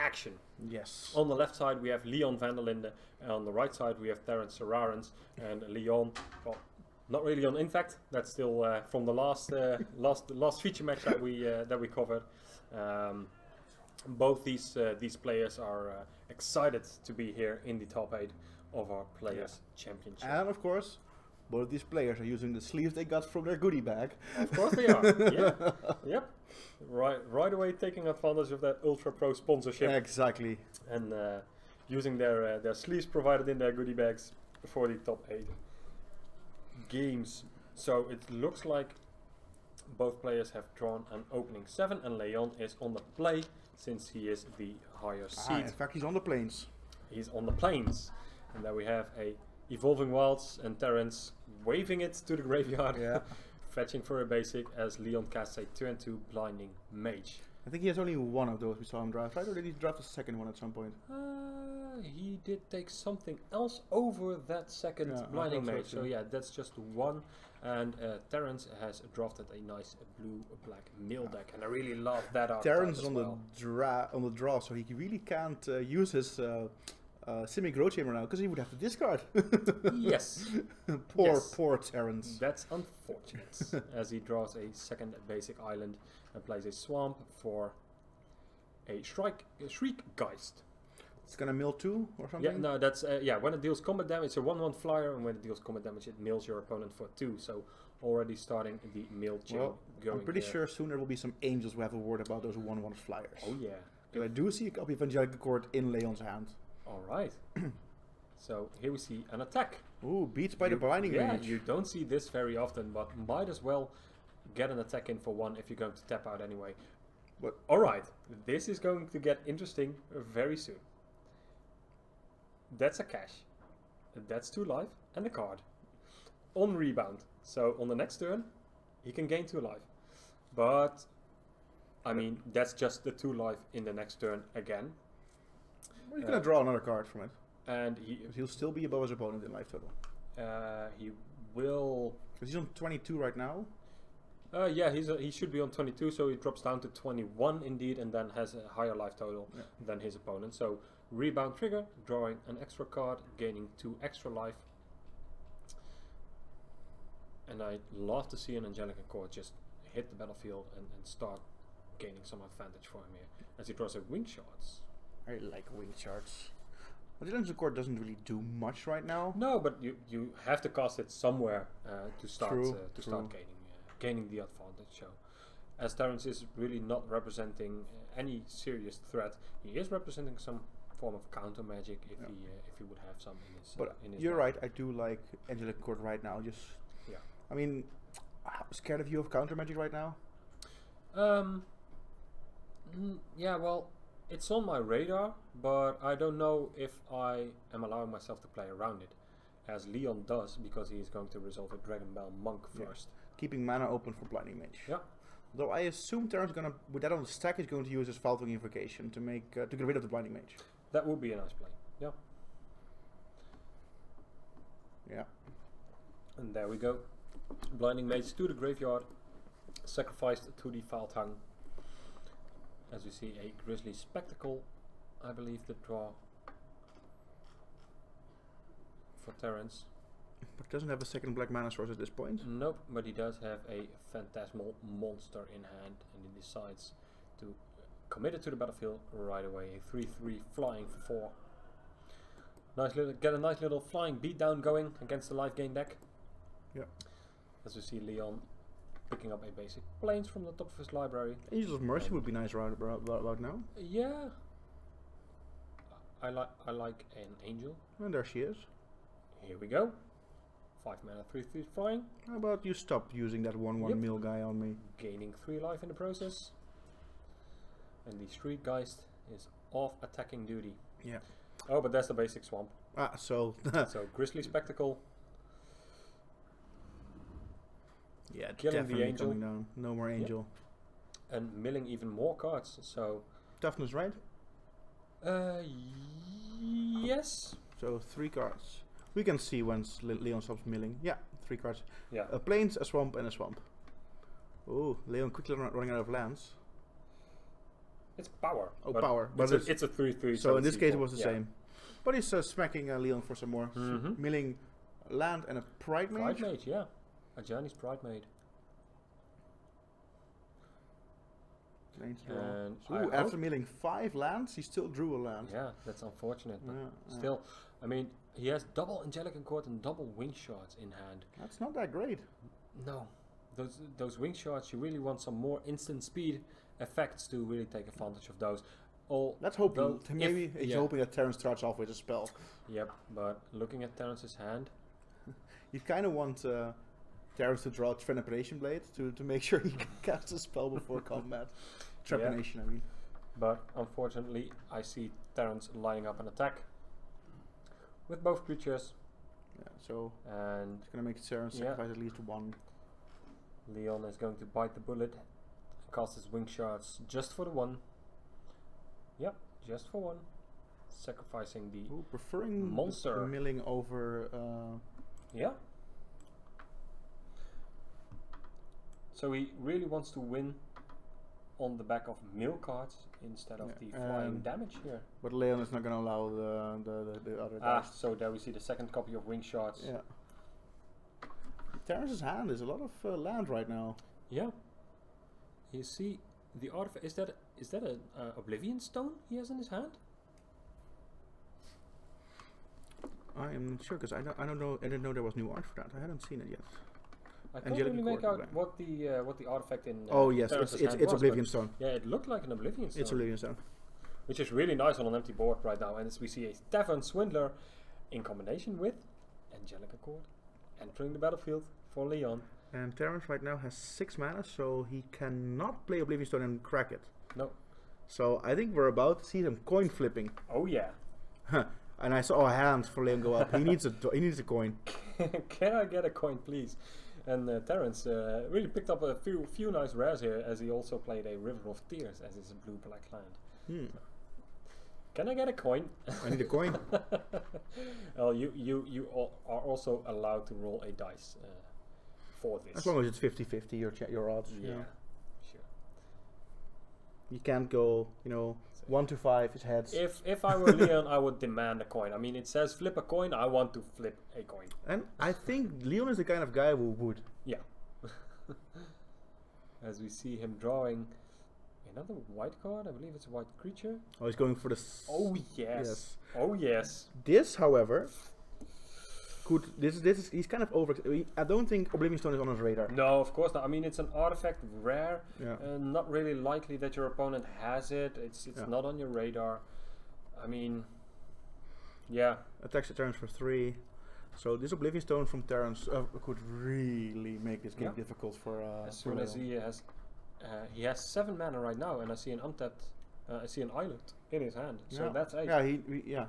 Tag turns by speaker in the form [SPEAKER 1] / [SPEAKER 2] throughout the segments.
[SPEAKER 1] action.
[SPEAKER 2] Yes.
[SPEAKER 1] On the left side we have Leon van der Linden, and on the right side we have Terence Serrarens and Leon. Well, not really on Infect. That's still from the last last feature match that we covered. Both these players are excited to be here in the top 8 of our Players Championship.
[SPEAKER 2] And of course, both of these players are using the sleeves they got from their goodie bag.
[SPEAKER 1] Of course they are. Yeah. Yep. Right away taking advantage of that Ultra Pro sponsorship.
[SPEAKER 2] Exactly.
[SPEAKER 1] And using their sleeves provided in their goodie bags for the top 8 games. So it looks like both players have drawn an opening 7, and Leon is on the play since he is the higher seed.
[SPEAKER 2] In fact, he's on the plains.
[SPEAKER 1] He's on the plains. And there we have a Evolving Wilds and Terence waving it to the graveyard.
[SPEAKER 2] Yeah.
[SPEAKER 1] Fetching for a basic as Leon casts a 2/2 Blinding Mage.
[SPEAKER 2] I think he has only one of those we saw him draft, right? Or did he draft a second one at some point?
[SPEAKER 1] He did take something else over that second Blinding Mage. So yeah, that's just one. And Terence has drafted a nice blue-black mill deck, and I really love that art.
[SPEAKER 2] Terence is on the draw, so he really can't use his Simic Growth Chamber now, because he would have to discard.
[SPEAKER 1] Yes.
[SPEAKER 2] Poor Terence.
[SPEAKER 1] That's unfortunate, as he draws a second basic island and plays a swamp for a Shriekgeist.
[SPEAKER 2] It's gonna mill 2 or something?
[SPEAKER 1] Yeah, no, that's when it deals combat damage, it's a 1/1 flyer, and when it deals combat damage, it mills your opponent for 2. So already starting the mill chain.
[SPEAKER 2] Well,
[SPEAKER 1] going
[SPEAKER 2] I'm pretty sure soon there will be some angels who have a word about those 1/1 flyers.
[SPEAKER 1] Oh yeah.
[SPEAKER 2] Because I do see a copy of Angelic Accord in Leon's hand.
[SPEAKER 1] Alright. So here we see an attack.
[SPEAKER 2] Ooh, beats by the Blinding Mage.
[SPEAKER 1] You don't see this very often, but might as well get an attack in for 1 if you're going to tap out anyway.
[SPEAKER 2] But
[SPEAKER 1] alright, this is going to get interesting very soon. That's a cash. That's 2 life and a card. On rebound. So on the next turn, he can gain 2 life. But, I mean, that's just the 2 life in the next turn again.
[SPEAKER 2] Well, he's going to draw another card from it.
[SPEAKER 1] And
[SPEAKER 2] he'll still be above his opponent in life total.
[SPEAKER 1] He will...
[SPEAKER 2] Because he's on 22 right now.
[SPEAKER 1] Yeah, he should be on 22, so he drops down to 21 indeed, and then has a higher life total than his opponent. So rebound trigger, drawing an extra card, gaining 2 extra life. And I'd love to see an Angelic Accord just hit the battlefield and start gaining some advantage for him here, as he draws a Wing Shards.
[SPEAKER 2] I like Wing Shards. But the Angelic Accord doesn't really do much right now.
[SPEAKER 1] No, but you have to cast it somewhere to start start gaining the advantage. So, as Terence is really not representing any serious threat, he is representing some form of counter magic if he would have some in his.
[SPEAKER 2] But
[SPEAKER 1] in his
[SPEAKER 2] you're
[SPEAKER 1] deck.
[SPEAKER 2] right. I do like Angelic Accord right now. Just I mean, I'm scared of you of counter magic right now.
[SPEAKER 1] Yeah, well, it's on my radar, but I don't know if I am allowing myself to play around it, as Leon does, because he is going to resolve a Dragon Bell Monk first.
[SPEAKER 2] Keeping mana open for Blinding Mage.
[SPEAKER 1] Yeah.
[SPEAKER 2] Though I assume Terence gonna, with that on the stack, is going to use his Faltering Invocation to make to get rid of the Blinding Mage.
[SPEAKER 1] That would be a nice play. Yeah.
[SPEAKER 2] Yeah.
[SPEAKER 1] And there we go. Blinding Mage to the graveyard, sacrificed to the Faltung. As we see a Grizzly Spectacle, I believe the draw for Terence.
[SPEAKER 2] But doesn't have a second black mana source at this point.
[SPEAKER 1] Nope, but he does have a Phantasmal Monster in hand, and he decides to commit it to the battlefield right away. A 3/3 flying for 4. Get a nice little flying beatdown going against the life gain deck.
[SPEAKER 2] Yeah.
[SPEAKER 1] As we see Leon picking up a basic plains from the top of his library.
[SPEAKER 2] Angels of Mercy would be nice about now.
[SPEAKER 1] Yeah. I like an angel.
[SPEAKER 2] And there she is.
[SPEAKER 1] Here we go. 5 mana, 3/3 flying.
[SPEAKER 2] How about you stop using that 1/1 mill guy on me?
[SPEAKER 1] Gaining 3 life in the process. And the Shriekgeist is off attacking duty.
[SPEAKER 2] Yeah.
[SPEAKER 1] Oh, but that's the basic swamp.
[SPEAKER 2] Ah, so...
[SPEAKER 1] So Grizzly Spectacle.
[SPEAKER 2] Yeah,
[SPEAKER 1] killing the angel.
[SPEAKER 2] Coming down. No more angel.
[SPEAKER 1] Yep. And milling even more cards. So
[SPEAKER 2] toughness, right?
[SPEAKER 1] Yes.
[SPEAKER 2] So 3 cards. We can see once Leon stops milling. Yeah, 3 cards.
[SPEAKER 1] Yeah.
[SPEAKER 2] A plains, a swamp, and a swamp. Oh, Leon quickly running out of lands.
[SPEAKER 1] It's power.
[SPEAKER 2] Oh, power. But
[SPEAKER 1] it's a 3/3.
[SPEAKER 2] so in this case it was the
[SPEAKER 1] yeah.
[SPEAKER 2] same. But he's smacking Leon for some more. Milling land and a Pride Mage.
[SPEAKER 1] Pride Mage, yeah. A Johnny's Pride Mage. And
[SPEAKER 2] ooh, after milling 5 lands, he still drew a land.
[SPEAKER 1] Yeah, that's unfortunate. But
[SPEAKER 2] Yeah,
[SPEAKER 1] still, I mean, he has double Angelic Accord and double Wing Shards in hand.
[SPEAKER 2] That's not that great.
[SPEAKER 1] No. Those Wing Shards, you really want some more instant speed effects to really take advantage of those.
[SPEAKER 2] Let's hope maybe he's hoping that Terrence starts off with a spell.
[SPEAKER 1] Yep, but looking at Terrence's hand,
[SPEAKER 2] you kind of want Terrence to draw Trepanation Blade to make sure he can cast a spell before combat. Trepanation, I mean.
[SPEAKER 1] But unfortunately, I see Terrence lining up an attack with both creatures.
[SPEAKER 2] Yeah, so
[SPEAKER 1] and
[SPEAKER 2] it's gonna make Terrence sacrifice at least 1.
[SPEAKER 1] Leon is going to bite the bullet, cast his Wing Shards just for the 1. Yep, just for 1. Sacrificing the
[SPEAKER 2] preferring
[SPEAKER 1] monster.
[SPEAKER 2] The milling over.
[SPEAKER 1] Yeah. So he really wants to win on the back of mill cards instead of the flying damage here.
[SPEAKER 2] But Leon is not going to allow the other dice.
[SPEAKER 1] So there we see the second copy of Wing Shards.
[SPEAKER 2] Yeah. Terrence's hand is a lot of land right now.
[SPEAKER 1] Yeah. You see the artifact. Is that an Oblivion Stone he has in his hand?
[SPEAKER 2] I am not sure because I don't know. I didn't know there was new art for that. I hadn't seen it yet.
[SPEAKER 1] I can't really make out what the artifact in.
[SPEAKER 2] Oh yes, it's Oblivion Stone.
[SPEAKER 1] Yeah, it looked like an Oblivion Stone.
[SPEAKER 2] It's Oblivion Stone,
[SPEAKER 1] which is really nice on an empty board right now. And as we see a Tavern Swindler in combination with Angelic Accord entering the battlefield for Leon.
[SPEAKER 2] And Terrence right now has 6 mana, so he cannot play Oblivion Stone and crack it.
[SPEAKER 1] No.
[SPEAKER 2] So I think we're about to see some coin flipping.
[SPEAKER 1] Oh yeah.
[SPEAKER 2] And I saw a hand for Leon go up. He needs a coin.
[SPEAKER 1] Can I get a coin, please? And Terrence really picked up a few nice rares here, as he also played a River of Tears as his blue-black land. Can I get a coin?
[SPEAKER 2] I need a coin.
[SPEAKER 1] Well, you are also allowed to roll a dice for this.
[SPEAKER 2] As long as it's 50-50, your odds.
[SPEAKER 1] Yeah, sure.
[SPEAKER 2] You can't go, 1 to 5 is heads.
[SPEAKER 1] If I were Leon, I would demand a coin. I mean, it says flip a coin. I want to flip a coin.
[SPEAKER 2] And I think Leon is the kind of guy who would.
[SPEAKER 1] Yeah. As we see him drawing another white card. I believe it's a white creature.
[SPEAKER 2] Oh, he's going for the...
[SPEAKER 1] Oh, yes. Oh, yes.
[SPEAKER 2] This, however... he's kind of over. I don't think Oblivion Stone is on his radar.
[SPEAKER 1] No, of course not. I mean, it's an artifact, rare, not really likely that your opponent has it. It's not on your radar. I mean, yeah.
[SPEAKER 2] Attacks the Terrence for 3. So this Oblivion Stone from Terrence could really make this game difficult for.
[SPEAKER 1] As soon as he has 7 mana right now, and I see an untapped. I see an island in his hand, so that's 8.
[SPEAKER 2] Yeah,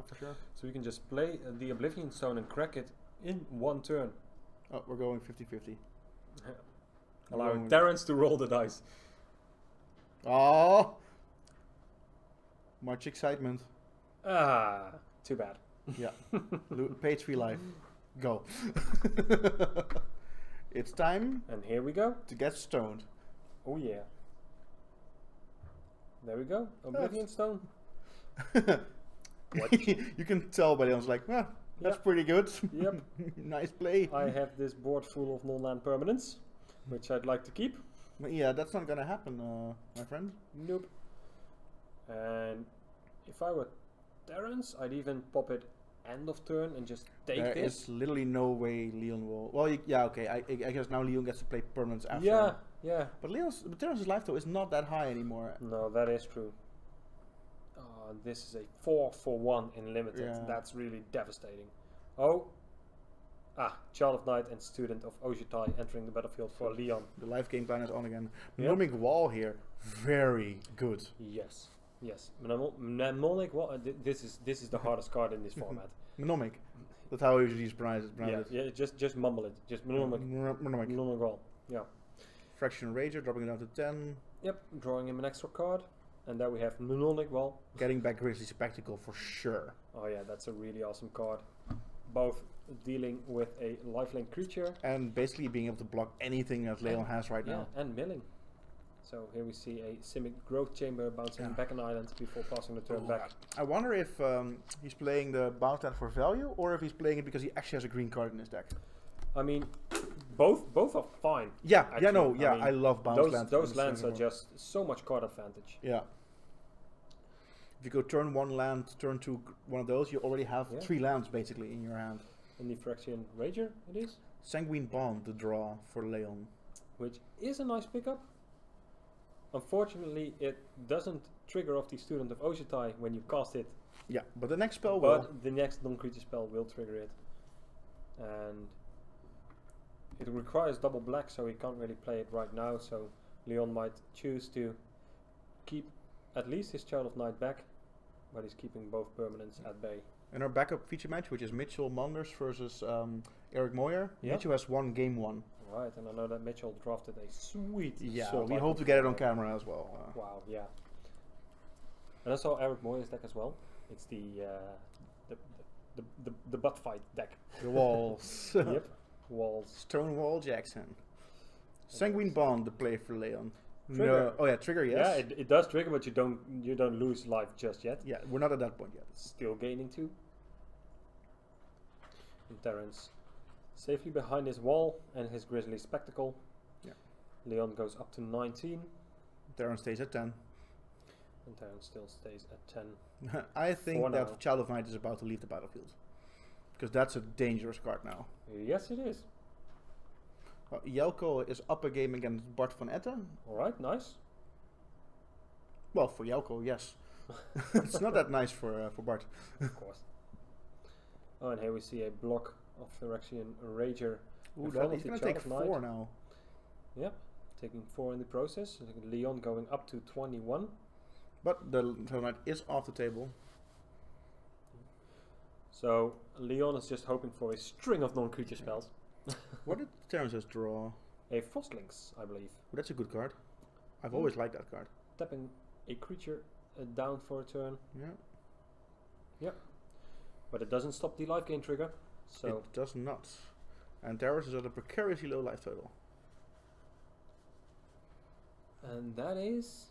[SPEAKER 2] for sure.
[SPEAKER 1] So we can just play the Oblivion Stone and crack it in 1 turn.
[SPEAKER 2] Oh, we're going 50-50.
[SPEAKER 1] Allowing Terrence to roll the dice.
[SPEAKER 2] Oh, much excitement.
[SPEAKER 1] Ah, too bad.
[SPEAKER 2] Yeah, page 3 life. Go. It's time.
[SPEAKER 1] And here we go.
[SPEAKER 2] To get stoned.
[SPEAKER 1] Oh yeah. There we go, Oblivion Stone.
[SPEAKER 2] You can tell by Leon's like, that's pretty good.
[SPEAKER 1] Yep.
[SPEAKER 2] Nice play.
[SPEAKER 1] I have this board full of non-land permanents, which I'd like to keep.
[SPEAKER 2] Yeah, that's not gonna happen, my friend.
[SPEAKER 1] Nope. And if I were Terrence, I'd even pop it end of turn and just take this.
[SPEAKER 2] There is literally no way Leon will... Well, okay, I guess now Leon gets to play permanents after.
[SPEAKER 1] Yeah.
[SPEAKER 2] But Terrence's life though is not that high anymore.
[SPEAKER 1] No, that is true. This is a 4 for 1 in limited.
[SPEAKER 2] Yeah.
[SPEAKER 1] That's really devastating. Oh. Child of Night and Student of Ojutai entering the battlefield for Leon.
[SPEAKER 2] The life gain plan is on again. Mnemonic Wall here, very good.
[SPEAKER 1] Yes. Mnemonic Wall. This is the hardest card in this format.
[SPEAKER 2] Mnemonic. That's how I usually pronounce it.
[SPEAKER 1] Yeah. Just mumble it. Just Mnemonic Wall. Yeah.
[SPEAKER 2] Fraction Rager, dropping it down to 10.
[SPEAKER 1] Yep. Drawing him an extra card. And there we have Mnemonic Wall.
[SPEAKER 2] Getting back Grizzly Spectacle for sure.
[SPEAKER 1] Oh yeah, that's a really awesome card. Both dealing with a lifelink creature.
[SPEAKER 2] And basically being able to block anything that Leon has right now.
[SPEAKER 1] And milling. So here we see a Simic growth chamber bouncing back an island before passing the turn back.
[SPEAKER 2] I wonder if he's playing the bounce land for value, or if he's playing it because he actually has a green card in his deck.
[SPEAKER 1] I mean, both are fine.
[SPEAKER 2] Yeah,
[SPEAKER 1] actually.
[SPEAKER 2] I love bounce lands.
[SPEAKER 1] Those lands are just so much card advantage.
[SPEAKER 2] Yeah. If you go turn 1 land, turn 2 one of those, you already have 3 lands basically in your hand.
[SPEAKER 1] And the Phyrexian Rager it is.
[SPEAKER 2] Sanguine Bond, the draw for Leon.
[SPEAKER 1] Which is a nice pickup. Unfortunately, it doesn't trigger off the Student of Oshitai when you cast it.
[SPEAKER 2] Yeah, but the next spell will.
[SPEAKER 1] But the next non-creature spell will trigger it. And it requires double black, so he can't really play it right now. So Leon might choose to keep at least his Child of Night back, but he's keeping both permanents at bay.
[SPEAKER 2] And our backup feature match, which is Mitchell Manders versus Eric Moyer.
[SPEAKER 1] Yeah.
[SPEAKER 2] Mitchell has won game 1.
[SPEAKER 1] Right, and I know that Mitchell drafted a sweet.
[SPEAKER 2] Yeah, we hope to get it on camera as well.
[SPEAKER 1] Wow, yeah. And I saw Eric Moyer's deck as well. It's the butt fight deck.
[SPEAKER 2] The walls.
[SPEAKER 1] Yep, walls.
[SPEAKER 2] Stonewall Jackson. Sanguine Bond, the play for Leon.
[SPEAKER 1] Trigger.
[SPEAKER 2] No. Oh yeah, trigger. Yes.
[SPEAKER 1] Yeah, it does trigger, but you don't lose life just yet.
[SPEAKER 2] Yeah, we're not at that point yet.
[SPEAKER 1] Still gaining 2. And Terrence safely behind his wall and his Grizzly Spectacle.
[SPEAKER 2] Yeah.
[SPEAKER 1] Leon goes up to 19.
[SPEAKER 2] Terrence stays at 10.
[SPEAKER 1] And Terrence still stays at 10.
[SPEAKER 2] I think
[SPEAKER 1] For
[SPEAKER 2] that
[SPEAKER 1] now.
[SPEAKER 2] Child of Night is about to leave the battlefield. Because that's a dangerous card now.
[SPEAKER 1] Yes, it is.
[SPEAKER 2] Jelko is up a game against Bart van Etten.
[SPEAKER 1] Alright, nice.
[SPEAKER 2] Well, for Jelko, yes. It's not that nice for Bart.
[SPEAKER 1] Of course. Oh, and here we see a block of Phyrexian Rager.
[SPEAKER 2] Ooh,
[SPEAKER 1] in
[SPEAKER 2] that,
[SPEAKER 1] front
[SPEAKER 2] he's
[SPEAKER 1] of the
[SPEAKER 2] going to take
[SPEAKER 1] Child of
[SPEAKER 2] 4
[SPEAKER 1] Night.
[SPEAKER 2] now.
[SPEAKER 1] Yep, taking 4 in the process. Leon going up to 21.
[SPEAKER 2] But the Child of Night is off the table.
[SPEAKER 1] So Leon is just hoping for a string of non-creature spells.
[SPEAKER 2] What did Terrence draw?
[SPEAKER 1] A Frostlings, I believe.
[SPEAKER 2] Oh, that's a good card. I've always liked that card.
[SPEAKER 1] Tapping a creature down for a turn.
[SPEAKER 2] Yeah.
[SPEAKER 1] Yep. But it doesn't stop the life gain trigger. So
[SPEAKER 2] It does not. And Terrence is at a precariously low life total.
[SPEAKER 1] and that is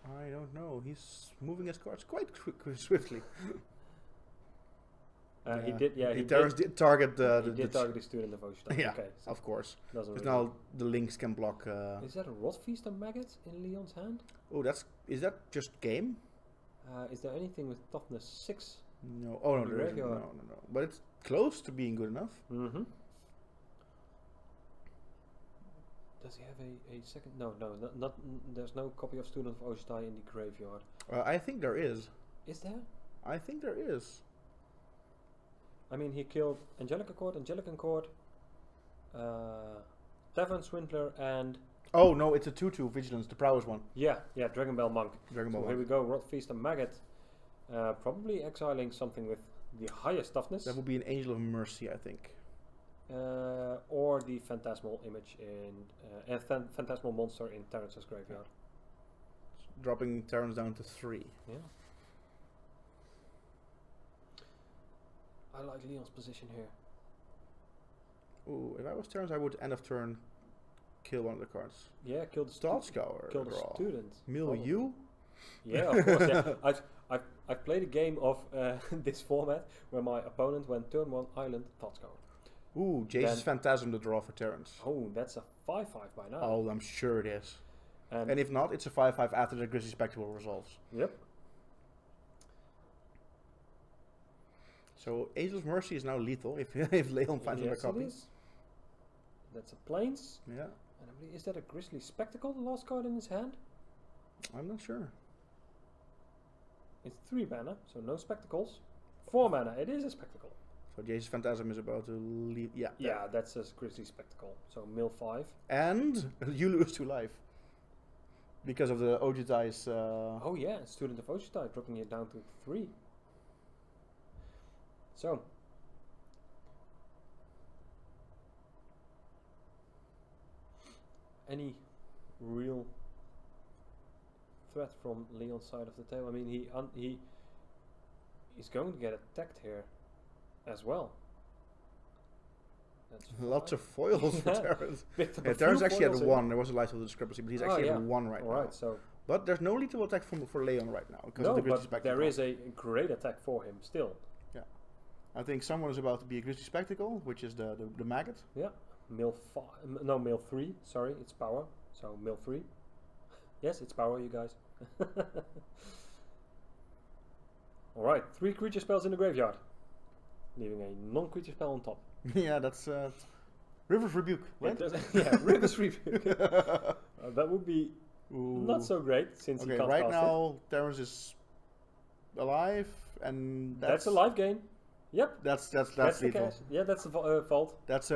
[SPEAKER 2] I don't know. He's moving his cards quite swiftly.
[SPEAKER 1] he did. Yeah, he
[SPEAKER 2] Terrence did target the.
[SPEAKER 1] he did target the Student of Ocean.
[SPEAKER 2] Yeah,
[SPEAKER 1] Okay, so
[SPEAKER 2] of course.
[SPEAKER 1] doesn't
[SPEAKER 2] Because
[SPEAKER 1] really
[SPEAKER 2] now the links can block.
[SPEAKER 1] is that a Rot Feast of Maggots in Leon's hand?
[SPEAKER 2] Oh, is that just game?
[SPEAKER 1] Is there anything with toughness 6?
[SPEAKER 2] No. Oh no,
[SPEAKER 1] The
[SPEAKER 2] there isn't. No,
[SPEAKER 1] graveyard.
[SPEAKER 2] no. But it's close to being good enough.
[SPEAKER 1] Mm-hmm. Does he have a second? No, not. There's no copy of Student of Oshitai in the graveyard.
[SPEAKER 2] I think there is.
[SPEAKER 1] Is there?
[SPEAKER 2] I think there is.
[SPEAKER 1] I mean, he killed Angelica Court, Angelican Court, Tavern Swindler, and
[SPEAKER 2] Oh no, it's a 2/2 Vigilance, the prowess one.
[SPEAKER 1] yeah, Dragon Bell Monk.
[SPEAKER 2] Dragon Ball.
[SPEAKER 1] So here we go, Rot Feast and Maggot. Probably exiling something with the highest toughness.
[SPEAKER 2] That would be an Angel of Mercy, I think.
[SPEAKER 1] Or the Phantasmal image in Phantasmal monster in Terrence's graveyard.
[SPEAKER 2] Dropping Terrence down to 3.
[SPEAKER 1] Yeah. I like Leon's position here.
[SPEAKER 2] Ooh, if I was Terrence, I would end of turn kill one of the cards.
[SPEAKER 1] Yeah, kill the
[SPEAKER 2] Thought Scour.
[SPEAKER 1] kill the
[SPEAKER 2] draw.
[SPEAKER 1] student.
[SPEAKER 2] Milieu?
[SPEAKER 1] Yeah, of course. Yeah. I've played a game of this format where my opponent went turn 1 island Thought Scour.
[SPEAKER 2] Ooh, Jesus Phantasm, the draw for Terrence.
[SPEAKER 1] Oh, that's a 5/5 by now.
[SPEAKER 2] Oh, I'm sure it is.
[SPEAKER 1] And
[SPEAKER 2] And if not, it's a 5/5 after the Grizzly Spectacle resolves.
[SPEAKER 1] yep.
[SPEAKER 2] So Angel's Mercy is now lethal if if Leon finds another
[SPEAKER 1] Yes,
[SPEAKER 2] copy.
[SPEAKER 1] it is. That's a Plains.
[SPEAKER 2] Yeah,
[SPEAKER 1] And I believe, is that a Grizzly Spectacle, the last card in his hand?
[SPEAKER 2] I'm not sure.
[SPEAKER 1] It's 3 mana, so no spectacles. 4 mana, it is a spectacle.
[SPEAKER 2] So Jesus Phantasm is about to leave. Yeah.
[SPEAKER 1] Yeah, that's a Grizzly Spectacle. So mill 5.
[SPEAKER 2] And you lose 2 life. Because of the Ojitai's...
[SPEAKER 1] Oh yeah, Student of Oshitai, dropping it down to 3. So. Any real threat from Leon's side of the table? I mean, he's going to get attacked here as well. That's
[SPEAKER 2] Lots
[SPEAKER 1] 5.
[SPEAKER 2] of foils for
[SPEAKER 1] Yeah.
[SPEAKER 2] Terrence.
[SPEAKER 1] Picked up
[SPEAKER 2] Yeah,
[SPEAKER 1] a
[SPEAKER 2] Terrence
[SPEAKER 1] few
[SPEAKER 2] actually
[SPEAKER 1] foils
[SPEAKER 2] had
[SPEAKER 1] in.
[SPEAKER 2] 1. There was a light of discrepancy, but he's
[SPEAKER 1] Oh,
[SPEAKER 2] actually
[SPEAKER 1] yeah.
[SPEAKER 2] at 1 right now.
[SPEAKER 1] Alright, so
[SPEAKER 2] But there's no lethal attack for Leon right now because
[SPEAKER 1] no,
[SPEAKER 2] of the Grizzly
[SPEAKER 1] but
[SPEAKER 2] Spectacle.
[SPEAKER 1] there is a great attack for him still.
[SPEAKER 2] I think someone is about to be a Grizzly Spectacle, which is the maggot.
[SPEAKER 1] Yeah, mill 5. No, mill 3. Sorry, it's power. So mill 3. Yes, it's power, you guys. Alright, 3 creature spells in the graveyard, leaving a non-creature spell on top.
[SPEAKER 2] Yeah, that's River's Rebuke, right?
[SPEAKER 1] Yeah, River's Rebuke. That would be not
[SPEAKER 2] Ooh.
[SPEAKER 1] so great since he
[SPEAKER 2] Okay,
[SPEAKER 1] can't
[SPEAKER 2] right
[SPEAKER 1] cast
[SPEAKER 2] now Terrence is alive, and
[SPEAKER 1] it. That's a life gain. Yep,
[SPEAKER 2] That's
[SPEAKER 1] the
[SPEAKER 2] lethal.
[SPEAKER 1] cash. Yeah, that's the vault.
[SPEAKER 2] That's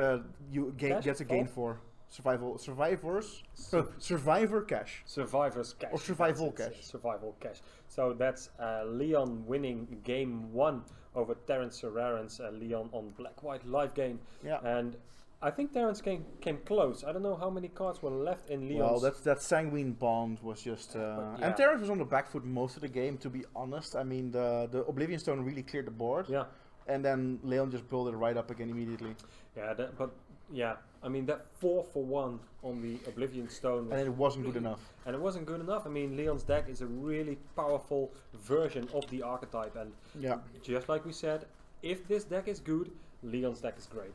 [SPEAKER 2] you gain
[SPEAKER 1] Cash?
[SPEAKER 2] gets a gain
[SPEAKER 1] Vault?
[SPEAKER 2] for survivors
[SPEAKER 1] Sur-
[SPEAKER 2] survivor cash.
[SPEAKER 1] Survivor's cash.
[SPEAKER 2] Or survival
[SPEAKER 1] That's it,
[SPEAKER 2] cash.
[SPEAKER 1] Survival cash. So that's Leon winning game 1 over Terrence Serrarens. Leon on black-white life gain.
[SPEAKER 2] Yeah.
[SPEAKER 1] And I think Terrence came close. I don't know how many cards were left in Leon's.
[SPEAKER 2] Well, that sanguine bond was just,
[SPEAKER 1] yeah.
[SPEAKER 2] and Terrence was on the back foot most of the game. To be honest, I mean the Oblivion Stone really cleared the board,
[SPEAKER 1] Yeah.
[SPEAKER 2] and then Leon just built it right up again immediately,
[SPEAKER 1] Yeah, but yeah, I mean that 4 for 1 on the Oblivion Stone,
[SPEAKER 2] and it wasn't good enough.
[SPEAKER 1] and it wasn't good enough. I mean, Leon's deck is a really powerful version of the archetype, and
[SPEAKER 2] Yeah,
[SPEAKER 1] just like we said, if this deck is good, Leon's deck is great.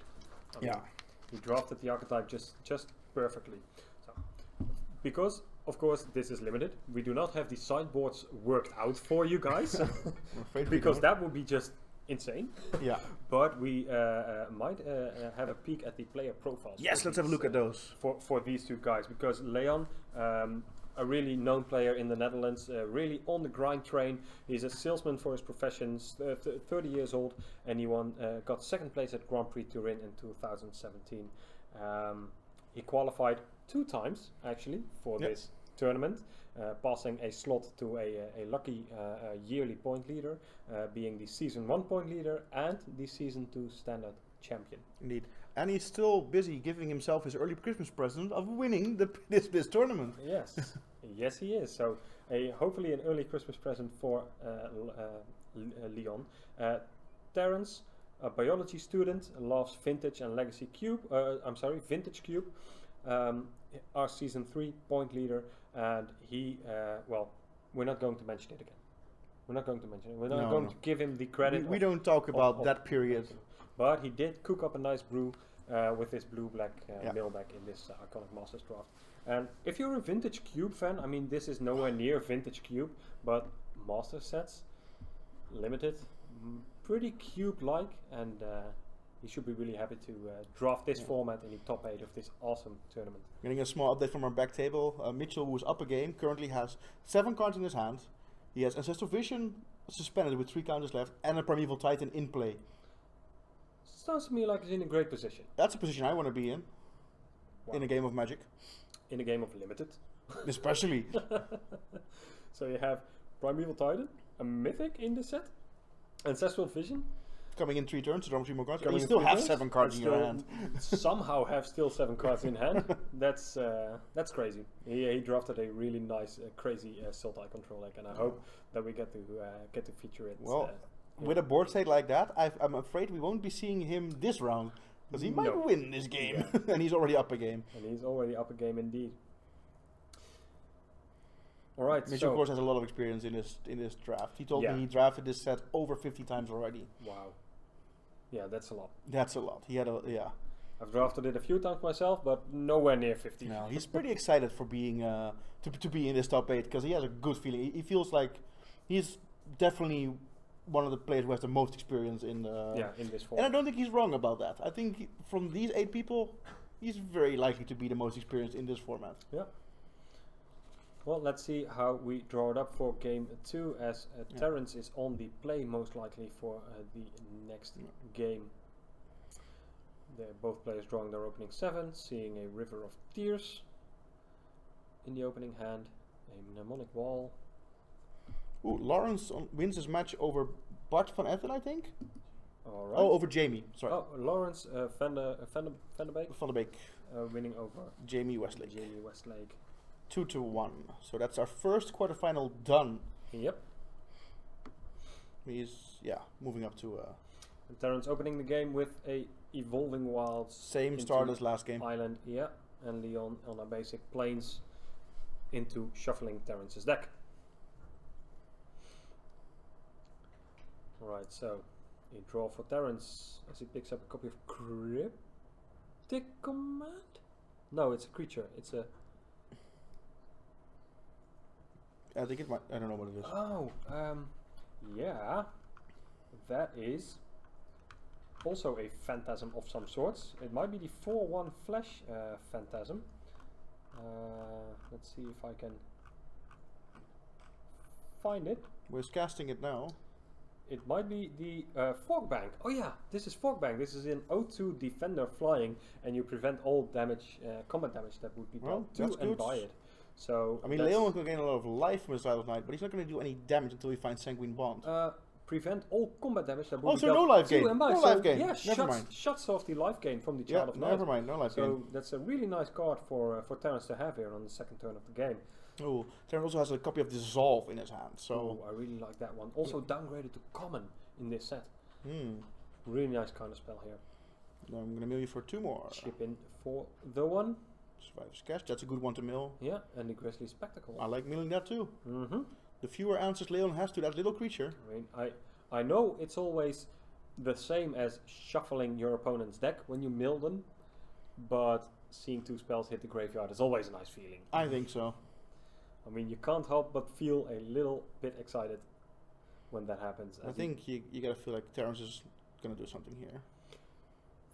[SPEAKER 1] I mean,
[SPEAKER 2] yeah.
[SPEAKER 1] he drafted the archetype just perfectly. So, because of course this is limited, we do not have the sideboards worked out for you guys,
[SPEAKER 2] I'm afraid we
[SPEAKER 1] because
[SPEAKER 2] don't.
[SPEAKER 1] that would be just insane.
[SPEAKER 2] Yeah.
[SPEAKER 1] But we might have a peek at the player profiles.
[SPEAKER 2] Yes,
[SPEAKER 1] for
[SPEAKER 2] let's have a
[SPEAKER 1] these,
[SPEAKER 2] look at those.
[SPEAKER 1] for these two guys, because Leon, a really known player in the Netherlands, really on the grind train. He's a salesman for his profession, 30 years old, and he got second place at Grand Prix Turin in 2017. He qualified 2 times actually for this tournament, passing a slot to a lucky yearly point leader, being the season 1 point leader and the season 2 standard champion.
[SPEAKER 2] Indeed, and he's still busy giving himself his early Christmas present of winning this tournament.
[SPEAKER 1] Yes, yes, he is. So, hopefully, an early Christmas present for Leon. Terrence, a biology student, loves Vintage and Legacy Cube. Vintage Cube. Our season 3 point leader, and he. Well, we're not going to mention it again. We're not going to mention it. We're not going to give him the credit.
[SPEAKER 2] We don't talk about that period.
[SPEAKER 1] But he did cook up a nice brew with his blue-black mill deck in this Iconic Masters draft. And if you're a Vintage Cube fan, I mean, this is nowhere near Vintage Cube, but Master sets, limited, pretty Cube-like, and you should be really happy to draft this format in the top 8 of this awesome tournament.
[SPEAKER 2] Getting a small update from our back table. Mitchell, who's up a game, currently has 7 cards in his hand. He has Ancestral Vision suspended with 3 counters left, and a Primeval Titan in play.
[SPEAKER 1] Sounds to me like he's in a great position.
[SPEAKER 2] That's a position I want to be in.
[SPEAKER 1] Wow.
[SPEAKER 2] In a game of Magic.
[SPEAKER 1] In a game of limited.
[SPEAKER 2] Especially.
[SPEAKER 1] So you have Primeval Titan, a Mythic in this set, Ancestral Vision.
[SPEAKER 2] Coming in 3 turns to draw 3 more cards.
[SPEAKER 1] Coming
[SPEAKER 2] And you
[SPEAKER 1] in
[SPEAKER 2] still
[SPEAKER 1] 3
[SPEAKER 2] have
[SPEAKER 1] turns,
[SPEAKER 2] 7 cards in
[SPEAKER 1] and
[SPEAKER 2] your hand.
[SPEAKER 1] Somehow have still 7 cards in hand. That's crazy. He drafted a really nice, crazy Sultai control deck, and I hope that we get to feature it.
[SPEAKER 2] Well, with a board state like that, I'm afraid we won't be seeing him this round. Because he might win this game.
[SPEAKER 1] Yeah.
[SPEAKER 2] And he's already up a game.
[SPEAKER 1] And he's already up a game indeed. Alright,
[SPEAKER 2] Mitch,
[SPEAKER 1] so
[SPEAKER 2] of course, has a lot of experience in this draft. He told me he drafted this set over 50 times already.
[SPEAKER 1] wow. Yeah, that's a lot.
[SPEAKER 2] That's a lot. He had
[SPEAKER 1] I've drafted it a few times myself, but nowhere near 50.
[SPEAKER 2] No, he's pretty excited for being to be in this top 8 because he has a good feeling. He feels like he's definitely one of the players who has the most experience in
[SPEAKER 1] this form.
[SPEAKER 2] And I don't think he's wrong about that. I think from these 8 people, he's very likely to be the most experienced in this format.
[SPEAKER 1] Yeah. Well, let's see how we draw it up for game 2, as Terrence is on the play most likely for the next game. They're both players drawing their opening 7, seeing a River of Tears in the opening hand, a Mnemonic Wall.
[SPEAKER 2] Ooh, Lawrence wins his match over Bart van Etten, I think.
[SPEAKER 1] All right.
[SPEAKER 2] Oh, over Jamie. Sorry.
[SPEAKER 1] Oh, Lawrence Van der Beek
[SPEAKER 2] Van der Beek.
[SPEAKER 1] winning over
[SPEAKER 2] Jamie Westlake.
[SPEAKER 1] Jamie Westlake.
[SPEAKER 2] 2-1. So that's our first quarterfinal done.
[SPEAKER 1] Yep.
[SPEAKER 2] He's moving up to
[SPEAKER 1] And Terrence opening the game with a Evolving Wilds.
[SPEAKER 2] Same
[SPEAKER 1] into
[SPEAKER 2] start as last game.
[SPEAKER 1] Island, yeah. And Leon on a basic plains into shuffling Terrence's deck. Alright, so a draw for Terrence as he picks up a copy of Cryptic Command? No, it's a creature. It's a...
[SPEAKER 2] I think it might. I don't know what it is.
[SPEAKER 1] Oh, yeah. That is also a phantasm of some sorts. It might be the 4/1 flash phantasm. Let's see if I can find it.
[SPEAKER 2] We're casting it now.
[SPEAKER 1] It might be the Fogbank. Oh yeah, this is Fogbank. This is an O2 defender flying, and you prevent all damage, combat damage that would be done to
[SPEAKER 2] that's
[SPEAKER 1] and
[SPEAKER 2] good.
[SPEAKER 1] by it. So
[SPEAKER 2] I mean, Leon can gain a lot of life from his Side of Night, but he's not going to do any damage until he finds Sanguine Bond.
[SPEAKER 1] Prevent all combat damage that would be
[SPEAKER 2] so
[SPEAKER 1] dealt
[SPEAKER 2] no life
[SPEAKER 1] to
[SPEAKER 2] gain.
[SPEAKER 1] and by.
[SPEAKER 2] No
[SPEAKER 1] So
[SPEAKER 2] life gain.
[SPEAKER 1] yeah,
[SPEAKER 2] Never mind.
[SPEAKER 1] shuts off the life gain from the
[SPEAKER 2] Yeah,
[SPEAKER 1] Child of Night.
[SPEAKER 2] never mind. No life gain.
[SPEAKER 1] So that's a really nice card for Terrence to have here on the second turn of the game.
[SPEAKER 2] Oh, Terrence also has a copy of Dissolve in his hand, so...
[SPEAKER 1] Ooh, I really like that one. Also downgraded to common in this set.
[SPEAKER 2] Hmm.
[SPEAKER 1] Really nice counter spell here.
[SPEAKER 2] I'm going to mill you for 2 more.
[SPEAKER 1] Chip in for the one.
[SPEAKER 2] Survivor's Cash, that's a good one to mill.
[SPEAKER 1] Yeah, and the Grizzly Spectacle.
[SPEAKER 2] I like milling that too.
[SPEAKER 1] Mm-hmm.
[SPEAKER 2] The fewer answers Leon has to that little creature.
[SPEAKER 1] I mean, I know it's always the same as shuffling your opponent's deck when you mill them, but seeing 2 spells hit the graveyard is always a nice feeling.
[SPEAKER 2] I think so.
[SPEAKER 1] I mean, you can't help but feel a little bit excited when that happens.
[SPEAKER 2] I think you gotta feel like Terrence is gonna do something here.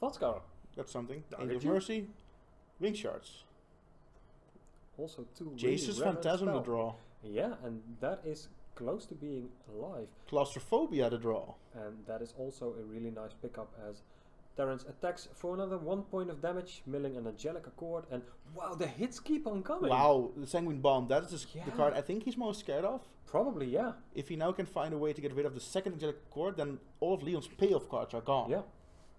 [SPEAKER 1] Thoughtscour.
[SPEAKER 2] That's something.
[SPEAKER 1] Target
[SPEAKER 2] Angel of
[SPEAKER 1] you.
[SPEAKER 2] Mercy. Wing Shards.
[SPEAKER 1] Also 2
[SPEAKER 2] Jace's
[SPEAKER 1] really relevant
[SPEAKER 2] Phantasm to
[SPEAKER 1] spell.
[SPEAKER 2] draw.
[SPEAKER 1] Yeah, and that is close to being alive.
[SPEAKER 2] Claustrophobia to draw.
[SPEAKER 1] And that is also a really nice pickup as Terrence attacks for another 1 point of damage, milling an Angelic Accord, and wow, the hits keep on coming.
[SPEAKER 2] Wow, the Sanguine Bomb. That is the
[SPEAKER 1] Yeah.
[SPEAKER 2] card I think he's most scared of.
[SPEAKER 1] Probably, yeah.
[SPEAKER 2] If he now can find a way to get rid of the second Angelic Accord, then all of Leon's payoff cards are gone.
[SPEAKER 1] Yeah.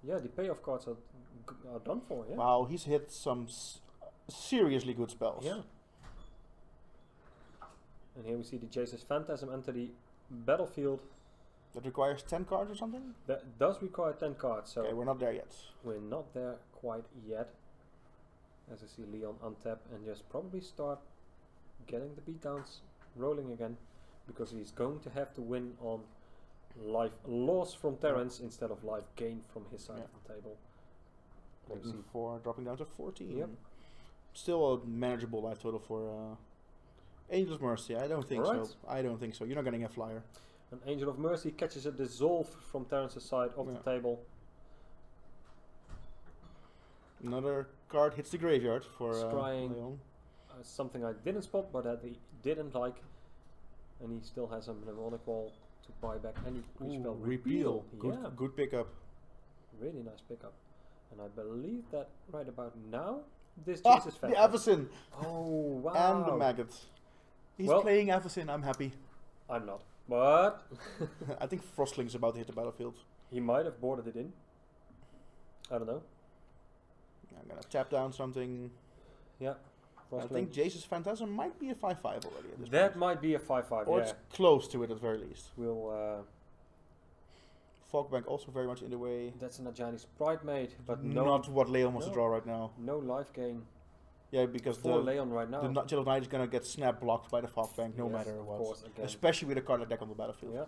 [SPEAKER 1] Yeah, the payoff cards are done for, yeah.
[SPEAKER 2] Wow, he's hit some seriously good spells.
[SPEAKER 1] Yeah. And here we see the Jace's Phantasm enter the battlefield.
[SPEAKER 2] That requires 10 cards or something?
[SPEAKER 1] That does require 10 cards, so
[SPEAKER 2] Okay, we're not there yet.
[SPEAKER 1] we're not there quite yet. As I see Leon untap and just probably start getting the beatdowns rolling again, because he's going to have to win on life loss from Terrence instead of life gain from his side of the table. There we see.
[SPEAKER 2] For dropping down to 14.
[SPEAKER 1] Yep.
[SPEAKER 2] Still a manageable life total for Angel of Mercy. I don't think
[SPEAKER 1] Alright.
[SPEAKER 2] so. I don't think so. You're not getting a flyer.
[SPEAKER 1] An Angel of Mercy catches a dissolve from Terrence's side of the table.
[SPEAKER 2] Another card hits the graveyard for
[SPEAKER 1] Scrying.
[SPEAKER 2] Leon.
[SPEAKER 1] Something I didn't spot, but that he didn't like. And he still has a mnemonic wall to buy back any creature spell.
[SPEAKER 2] Repeal. Good,
[SPEAKER 1] Yeah,
[SPEAKER 2] good pickup.
[SPEAKER 1] really nice pickup. And I believe that right about now, this
[SPEAKER 2] Ah,
[SPEAKER 1] Jesus
[SPEAKER 2] the Avacyn
[SPEAKER 1] Oh, wow.
[SPEAKER 2] and the Maggot. He's
[SPEAKER 1] Well-
[SPEAKER 2] playing Avacyn. I'm happy.
[SPEAKER 1] I'm not. But
[SPEAKER 2] I think Frostling's about to hit the battlefield.
[SPEAKER 1] he might have boarded it in. I don't know.
[SPEAKER 2] I'm gonna tap down something.
[SPEAKER 1] Yeah.
[SPEAKER 2] I think Jace's Phantasm might be a 5/5 already at this
[SPEAKER 1] that
[SPEAKER 2] point.
[SPEAKER 1] might be a 5/5,
[SPEAKER 2] Or
[SPEAKER 1] yeah.
[SPEAKER 2] it's close to it at very least.
[SPEAKER 1] We'll,
[SPEAKER 2] Fogbank also very much in the way.
[SPEAKER 1] that's an Ajani Sprite made, but no,
[SPEAKER 2] Not what Leon wants to
[SPEAKER 1] no.
[SPEAKER 2] draw right now.
[SPEAKER 1] no life gain
[SPEAKER 2] Yeah, because
[SPEAKER 1] for
[SPEAKER 2] the
[SPEAKER 1] Leon right now.
[SPEAKER 2] Chill of Night is gonna get snap blocked by the Fogbank no
[SPEAKER 1] Yes,
[SPEAKER 2] matter
[SPEAKER 1] of
[SPEAKER 2] what.
[SPEAKER 1] course, again.
[SPEAKER 2] Especially with a card like deck on the battlefield.
[SPEAKER 1] Yeah.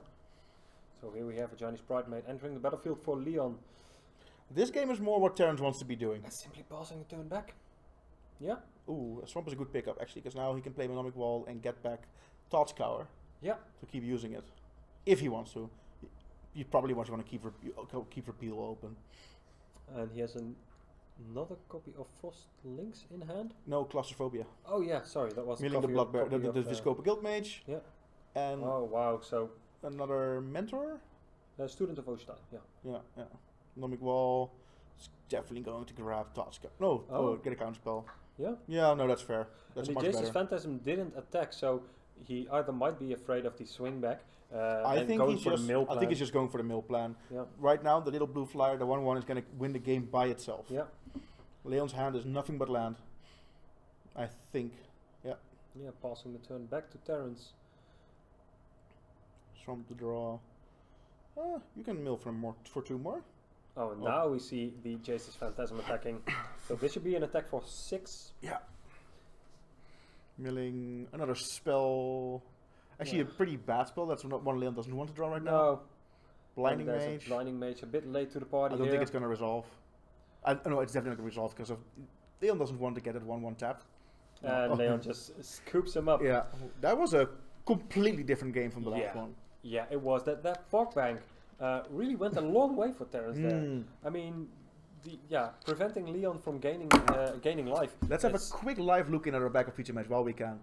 [SPEAKER 1] So here we have a Ajani Sprite made entering the battlefield for Leon.
[SPEAKER 2] This game is more what Terrence wants to be doing.
[SPEAKER 1] And simply passing a turn back. Yeah.
[SPEAKER 2] Ooh, a Swamp is a good pickup actually, because now he can play Mnemonic Wall and get back Thoughtscour
[SPEAKER 1] Yeah.
[SPEAKER 2] to keep using it. If he wants to. You probably want to keep Repeal open.
[SPEAKER 1] And he has another copy of Frost Links in hand.
[SPEAKER 2] No, Claustrophobia.
[SPEAKER 1] Oh yeah, sorry, that was
[SPEAKER 2] Milling the
[SPEAKER 1] copy
[SPEAKER 2] Bloodbear, the
[SPEAKER 1] of,
[SPEAKER 2] Viscopa Guild Mage.
[SPEAKER 1] Yeah.
[SPEAKER 2] And
[SPEAKER 1] Oh wow, so
[SPEAKER 2] another Mentor?
[SPEAKER 1] Student of Oshstein, yeah.
[SPEAKER 2] Yeah. Mnemonic Wall. It's definitely going to grab Thoughtscour. No, get a counterspell.
[SPEAKER 1] Yeah.
[SPEAKER 2] Yeah, no, that's fair. That's
[SPEAKER 1] And the
[SPEAKER 2] much
[SPEAKER 1] Jace's
[SPEAKER 2] better.
[SPEAKER 1] Phantasm didn't attack, so he either might be afraid of the swing back
[SPEAKER 2] I
[SPEAKER 1] and
[SPEAKER 2] think
[SPEAKER 1] going
[SPEAKER 2] he's
[SPEAKER 1] for
[SPEAKER 2] just.
[SPEAKER 1] the mill
[SPEAKER 2] I
[SPEAKER 1] plan.
[SPEAKER 2] think he's just going for the mill plan.
[SPEAKER 1] Yeah.
[SPEAKER 2] Right now, the little blue flyer, the 1/1, is going to win the game by itself.
[SPEAKER 1] Yeah.
[SPEAKER 2] Leon's hand is nothing but land. I think.
[SPEAKER 1] Yeah, passing the turn back to Terrence.
[SPEAKER 2] Swamp to draw. You can mill for 2 more.
[SPEAKER 1] Oh, and now we see the Jace's Phantasm attacking. So this should be an attack for 6.
[SPEAKER 2] Yeah. Milling another spell. Actually, a pretty bad spell. That's not one Leon doesn't want to draw right now.
[SPEAKER 1] No.
[SPEAKER 2] Blinding
[SPEAKER 1] And there's
[SPEAKER 2] Mage.
[SPEAKER 1] a Blinding Mage a bit late to the party
[SPEAKER 2] I don't
[SPEAKER 1] here.
[SPEAKER 2] think it's going to resolve. No, it's definitely not going to resolve because Leon doesn't want to get it 1/1 tapped.
[SPEAKER 1] And Leon just scoops him up.
[SPEAKER 2] Yeah, that was a completely different game from the last
[SPEAKER 1] Yeah.
[SPEAKER 2] one.
[SPEAKER 1] Yeah, it was. That Fog Bank really went a long way for Terrence there. I mean, preventing Leon from gaining life.
[SPEAKER 2] Let's have a quick live look in at our backup feature match while we can.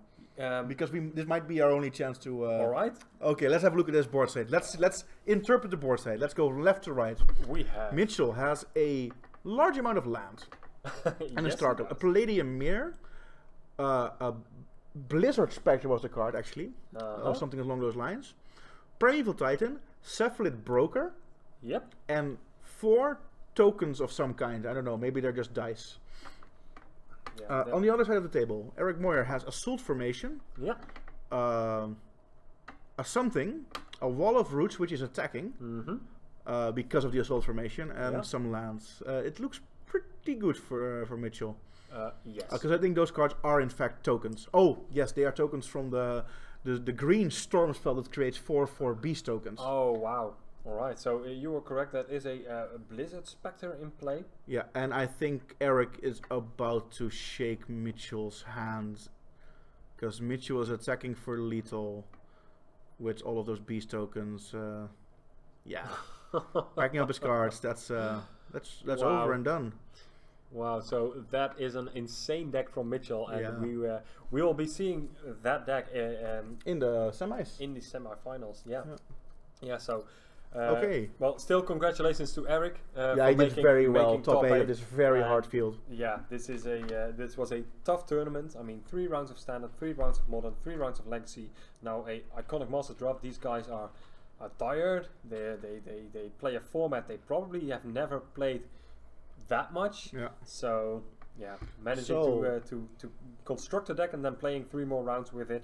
[SPEAKER 2] Because this might be our only chance to...
[SPEAKER 1] All right.
[SPEAKER 2] Okay, let's have a look at this board side. Let's interpret the board side. Let's go left to right.
[SPEAKER 1] We have...
[SPEAKER 2] Mitchell has a large amount of land. And a starter. A Palladium Mirror. A Blizzard Spectre was the card, actually. Or something along those lines. Primeval Titan. Cephalid Broker.
[SPEAKER 1] Yep.
[SPEAKER 2] And 4 tokens of some kind. I don't know, maybe they're just dice.
[SPEAKER 1] Yeah,
[SPEAKER 2] on the other side of the table, Eric Moyer has Assault Formation.
[SPEAKER 1] Yep.
[SPEAKER 2] A something. A Wall of Roots, which is attacking. Because of the Assault Formation. And some lands. It looks pretty good for Mitchell.
[SPEAKER 1] Yes.
[SPEAKER 2] Because I think those cards are in fact tokens. Oh, yes, they are tokens from the green storm spell that creates 4/4 beast tokens.
[SPEAKER 1] Oh, wow. Alright, so you were correct, that is a Blizzard Spectre in play.
[SPEAKER 2] Yeah, and I think Eric is about to shake Mitchell's hands. Because Mitchell is attacking for lethal with all of those beast tokens. Yeah. Packing up his cards, that's
[SPEAKER 1] Wow.
[SPEAKER 2] over and done.
[SPEAKER 1] Wow, so that is an insane deck from Mitchell, and we will be seeing that deck
[SPEAKER 2] in the semis.
[SPEAKER 1] in the semifinals. Yeah. So
[SPEAKER 2] okay.
[SPEAKER 1] Well, still congratulations to Eric.
[SPEAKER 2] Yeah, he did very well.
[SPEAKER 1] making
[SPEAKER 2] Top 8 of this very hard field.
[SPEAKER 1] Yeah, this was a tough tournament. I mean, 3 rounds of standard, 3 rounds of modern, 3 rounds of legacy. Now a iconic master draft. These guys are tired. They play a format they probably have never played that much.
[SPEAKER 2] Yeah.
[SPEAKER 1] So yeah, managing to construct a deck and then playing 3 more rounds with it.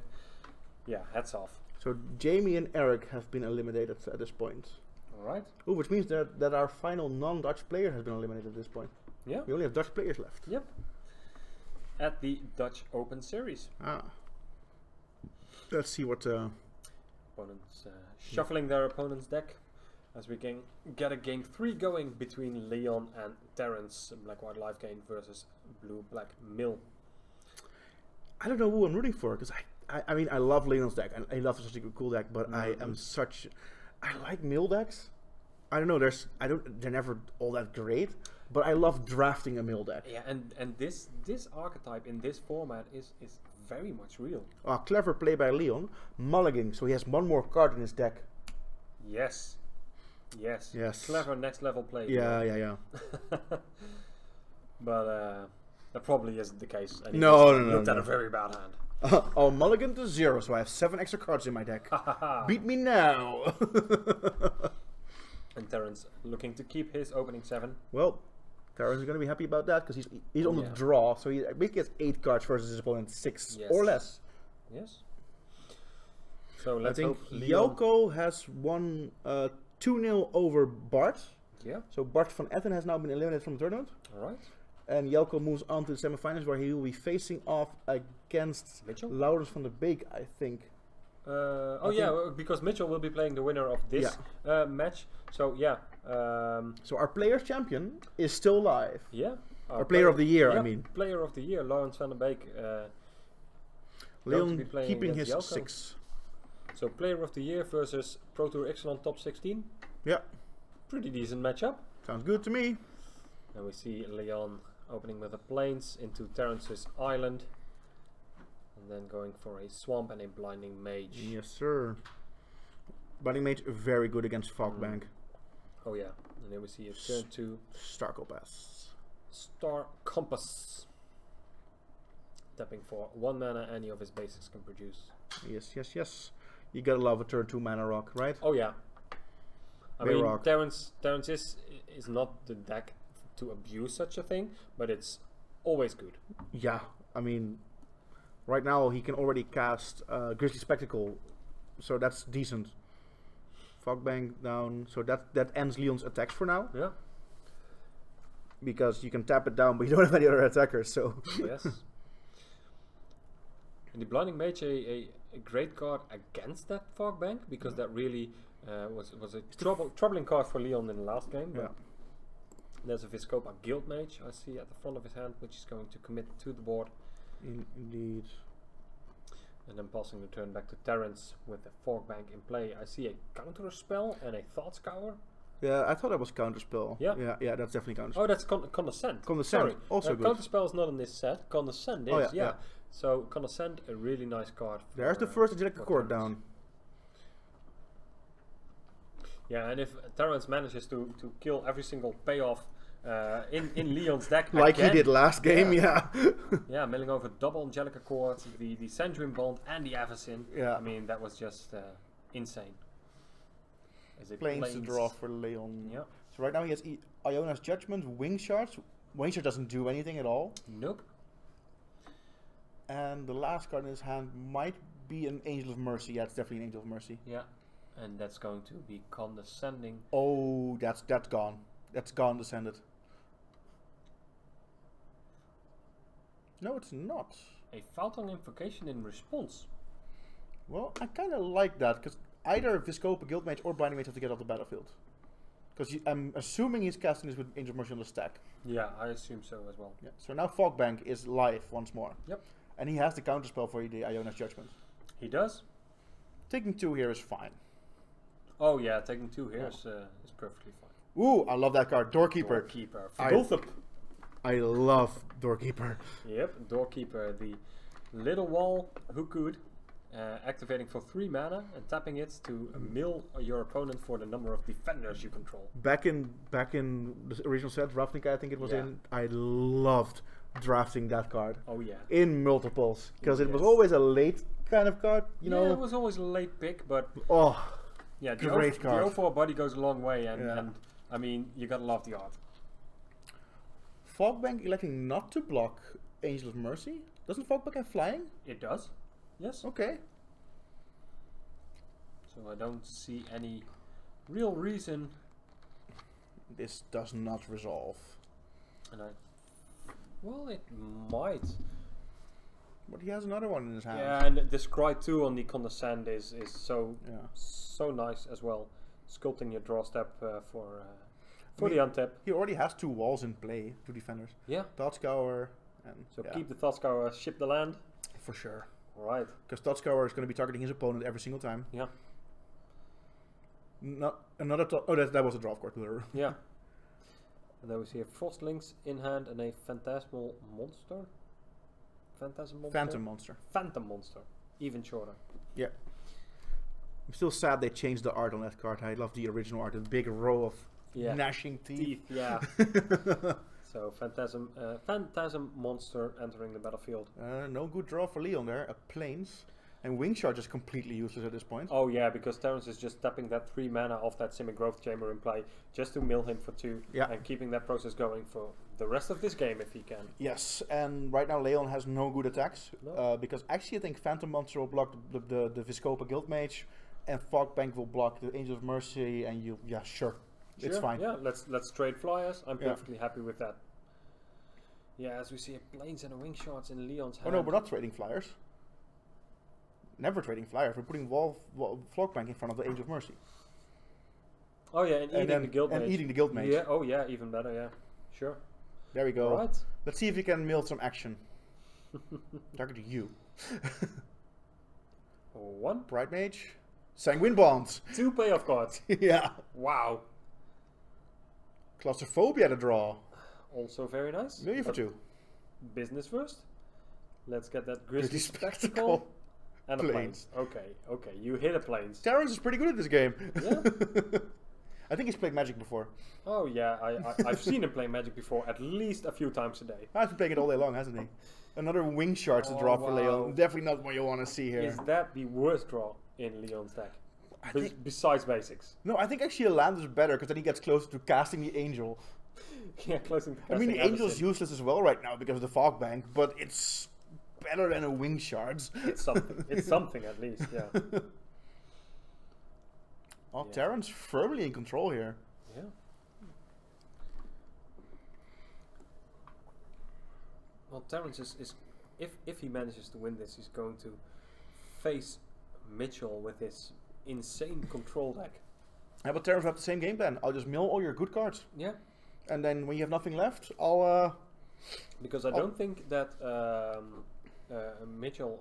[SPEAKER 1] Yeah, hats off.
[SPEAKER 2] So Jamie and Eric have been eliminated at this point.
[SPEAKER 1] All right.
[SPEAKER 2] Oh, which means that our final non-Dutch player has been eliminated at this point.
[SPEAKER 1] Yeah.
[SPEAKER 2] We only have Dutch players left.
[SPEAKER 1] Yep. At the Dutch Open Series.
[SPEAKER 2] Let's see what...
[SPEAKER 1] Opponents shuffling their opponent's deck as we can get a game 3 going between Leon and Terrence. Black-White Live Gain versus Blue-Black Mill.
[SPEAKER 2] I don't know who I'm rooting for, because I mean, I love Leon's deck. I love such a cool deck, but I like mill decks. I don't know. They're never all that great, but I love drafting a mill deck.
[SPEAKER 1] Yeah, and this archetype in this format is very much real.
[SPEAKER 2] Clever play by Leon. Mulligan, so he has 1 more card in his deck.
[SPEAKER 1] Yes. Clever next level play.
[SPEAKER 2] Yeah.
[SPEAKER 1] But that probably isn't the case. And
[SPEAKER 2] No.
[SPEAKER 1] Looked at a very bad hand.
[SPEAKER 2] I'll mulligan to 0, so I have 7 extra cards in my deck. Beat me now.
[SPEAKER 1] And Terrence looking to keep his opening 7.
[SPEAKER 2] Well, Terrence is going to be happy about that, because he's on the draw, so he basically gets 8 cards versus his opponent 6 or less.
[SPEAKER 1] Yes. So let's
[SPEAKER 2] I think
[SPEAKER 1] hope Leon...
[SPEAKER 2] Jelko has won 2-0 over Bart.
[SPEAKER 1] Yeah.
[SPEAKER 2] So Bart van Etten has now been eliminated from the tournament.
[SPEAKER 1] All right.
[SPEAKER 2] And Jelko moves on to the semifinals, where he will be facing off against
[SPEAKER 1] Mitchell?
[SPEAKER 2] Laurens van der Beek, I think.
[SPEAKER 1] Because Mitchell will be playing the winner of this match. So yeah.
[SPEAKER 2] So our player's champion is still alive.
[SPEAKER 1] Yeah.
[SPEAKER 2] Our player of the year, I mean.
[SPEAKER 1] Player of the year, Laurens van der Beek.
[SPEAKER 2] Leon keeping his
[SPEAKER 1] Jelko.
[SPEAKER 2] 6.
[SPEAKER 1] So player of the year versus Pro Tour Ixalan top 16.
[SPEAKER 2] Yeah.
[SPEAKER 1] Pretty decent matchup.
[SPEAKER 2] Sounds good to me.
[SPEAKER 1] And we see Leon opening with a Plains into Terrence's Island. And then going for a Swamp and a Blinding Mage.
[SPEAKER 2] Yes, sir. Blinding Mage very good against Fogbank.
[SPEAKER 1] Oh yeah. And then we see a turn 2.
[SPEAKER 2] Star Compass.
[SPEAKER 1] Star Compass. Tapping for 1 mana any of his basics can produce.
[SPEAKER 2] Yes. You gotta love a turn 2 mana rock, right?
[SPEAKER 1] Oh yeah. I
[SPEAKER 2] Bay
[SPEAKER 1] mean,
[SPEAKER 2] rock.
[SPEAKER 1] Terrence is not the deck to abuse such a thing, but it's always good.
[SPEAKER 2] Yeah, I mean, right now he can already cast Grizzly Spectacle, so that's decent. Fogbank down. So that ends Leon's attacks for now.
[SPEAKER 1] Yeah.
[SPEAKER 2] Because you can tap it down, but you don't have any other attackers, so...
[SPEAKER 1] Yes. And the Blinding Mage, a great card against that Fogbank, because that really was a troubling card for Leon in the last game. But there's a Viscopa Guild Mage I see at the front of his hand, which is going to commit to the board.
[SPEAKER 2] Indeed.
[SPEAKER 1] And then passing the turn back to Terrence with the Fogbank in play. I see a counter spell and a Thought Scour.
[SPEAKER 2] Yeah, I thought that was Counterspell.
[SPEAKER 1] Yeah.
[SPEAKER 2] Yeah, that's definitely Counterspell.
[SPEAKER 1] Oh, that's Condescend.
[SPEAKER 2] Condescend,
[SPEAKER 1] Sorry.
[SPEAKER 2] also good.
[SPEAKER 1] Counterspell is not in this set. Condescend is,
[SPEAKER 2] Oh, yeah.
[SPEAKER 1] So Condescend, a really nice card.
[SPEAKER 2] There's the first Angelic Accord down.
[SPEAKER 1] Yeah, and if Terrence manages to kill every single payoff in Leon's deck
[SPEAKER 2] like
[SPEAKER 1] again,
[SPEAKER 2] he did last game, yeah.
[SPEAKER 1] Yeah, milling over double Angelic Accord, the Sandrin Bond and the Avacyn.
[SPEAKER 2] Yeah.
[SPEAKER 1] I mean, that was just insane.
[SPEAKER 2] Planes to draw for Leon.
[SPEAKER 1] Yeah.
[SPEAKER 2] So right now he has Iona's Judgment, Wing Shards. Wing Shard doesn't do anything at all.
[SPEAKER 1] Nope.
[SPEAKER 2] And the last card in his hand might be an Angel of Mercy. Yeah, it's definitely an Angel of Mercy.
[SPEAKER 1] Yeah. And that's going to be Condescending.
[SPEAKER 2] Oh, that's gone. That's gone descended. No, it's not.
[SPEAKER 1] A Phalton Invocation in response.
[SPEAKER 2] Well, I kind of like that, because either Viscopa Guildmage or Blinding Mage have to get off the battlefield. Because I'm assuming he's casting this with Angel of Mercy on the stack.
[SPEAKER 1] Yeah, I assume so as well.
[SPEAKER 2] Yeah. So now Fogbank is live once more.
[SPEAKER 1] Yep.
[SPEAKER 2] And he has the counterspell for the Iona's Judgment.
[SPEAKER 1] He does.
[SPEAKER 2] Taking 2 here is fine.
[SPEAKER 1] Oh yeah, taking 2 here is perfectly fine.
[SPEAKER 2] Ooh, I love that card. Doorkeeper.
[SPEAKER 1] Doorkeeper.
[SPEAKER 2] I love Doorkeeper.
[SPEAKER 1] Yep, Doorkeeper, the little wall Hookud, activating for 3 mana and tapping it to mill your opponent for the number of defenders you control.
[SPEAKER 2] Back in the original set, Ravnica I think it was
[SPEAKER 1] Yeah.
[SPEAKER 2] in, I loved drafting that card.
[SPEAKER 1] Oh yeah.
[SPEAKER 2] In multiples. Because it was
[SPEAKER 1] Yes.
[SPEAKER 2] always a late kind of card, you know.
[SPEAKER 1] It was always a late pick, but
[SPEAKER 2] Oh,
[SPEAKER 1] yeah, the
[SPEAKER 2] great card.
[SPEAKER 1] The 0-4 body goes a long way, and,
[SPEAKER 2] Yeah.
[SPEAKER 1] and I mean, you gotta love the art.
[SPEAKER 2] Fogbank electing not to block Angel of Mercy? Doesn't Fogbank have flying?
[SPEAKER 1] It does, yes.
[SPEAKER 2] Okay.
[SPEAKER 1] So I don't see any real reason.
[SPEAKER 2] This does not resolve.
[SPEAKER 1] And well, it might.
[SPEAKER 2] But he has another one in his hand.
[SPEAKER 1] Yeah, and the Scry 2 on the Condescend is so nice as well. Sculpting your draw step for the untap.
[SPEAKER 2] He already has 2 walls in play, 2 defenders.
[SPEAKER 1] Yeah.
[SPEAKER 2] Thought Scour and
[SPEAKER 1] So keep the Thought Scour, ship the land.
[SPEAKER 2] for sure.
[SPEAKER 1] Right.
[SPEAKER 2] Because Thought Scour is going to be targeting his opponent every single time.
[SPEAKER 1] Yeah.
[SPEAKER 2] Not another oh, that was a draw, of course.
[SPEAKER 1] Yeah. And then we see a Frostlings in hand and a Phantasmal Monster.
[SPEAKER 2] Phantom Monster.
[SPEAKER 1] Phantom Monster. Even shorter.
[SPEAKER 2] Yeah. I'm still sad they changed the art on that card. I love the original art. The big row of gnashing teeth.
[SPEAKER 1] Yeah. So Phantasm Monster entering the battlefield.
[SPEAKER 2] No good draw for Leon there. A Plains. And Wing Charge is completely useless at this point.
[SPEAKER 1] Oh yeah, because Terrence is just tapping that 3 mana off that Simic Growth Chamber in play just to mill him for 2 and keeping that process going for the rest of this game if he can.
[SPEAKER 2] Yes, and right now Leon has no good attacks.
[SPEAKER 1] No.
[SPEAKER 2] Because actually I think Phantom Monster will block the Viscopa Guildmage and Fogbank will block the Angel of Mercy and you, sure. It's fine.
[SPEAKER 1] Yeah, let's trade flyers. I'm perfectly happy with that. Yeah, as we see a Plains and a Wing Shards in Leon's hand.
[SPEAKER 2] Oh no, we're not trading flyers. Never trading flyers. We're putting Fogbank in front of the Angel of Mercy.
[SPEAKER 1] Oh yeah, and eating the Guild Mage.
[SPEAKER 2] And eating the Guild Mage.
[SPEAKER 1] Yeah, oh yeah, even better, yeah. Sure.
[SPEAKER 2] There we go.
[SPEAKER 1] Right.
[SPEAKER 2] Let's see if we can mill some action. Target you.
[SPEAKER 1] 1.
[SPEAKER 2] Bright Mage. Sanguine Bonds.
[SPEAKER 1] 2 payoff cards.
[SPEAKER 2] Yeah.
[SPEAKER 1] Wow.
[SPEAKER 2] Claustrophobia to draw.
[SPEAKER 1] Also very nice.
[SPEAKER 2] Million for 2.
[SPEAKER 1] Business first. Let's get that Grizzly
[SPEAKER 2] Grizzly
[SPEAKER 1] Spectacle. And a
[SPEAKER 2] Plains.
[SPEAKER 1] Plains. Okay. You hit a Plains.
[SPEAKER 2] Terrence is pretty good at this game.
[SPEAKER 1] Yeah.
[SPEAKER 2] I think he's played Magic before.
[SPEAKER 1] Oh yeah, I've seen him play Magic before at least a few times a day.
[SPEAKER 2] He's been playing it all day long, hasn't he? Another Wing Shards to draw for Leon. Definitely not what you want to see here.
[SPEAKER 1] Is that the worst draw in Leon's deck?
[SPEAKER 2] I think,
[SPEAKER 1] Besides basics.
[SPEAKER 2] no, I think actually a land is better because then he gets closer to casting the Angel.
[SPEAKER 1] Yeah, closing.
[SPEAKER 2] I mean, the Angel is useless as well right now because of the Fogbank, but it's better than a Wing Shards.
[SPEAKER 1] It's something. It's something at least. Yeah.
[SPEAKER 2] Oh,
[SPEAKER 1] Yeah.
[SPEAKER 2] Terran's firmly in control here.
[SPEAKER 1] Yeah. Well, Terrence is if he manages to win this, he's going to face Mitchell with his insane control deck.
[SPEAKER 2] Yeah, but Terrans have the same game plan. I'll just mill all your good cards,
[SPEAKER 1] Yeah.
[SPEAKER 2] and then when you have nothing left, I'll.
[SPEAKER 1] Because I don't think that Mitchell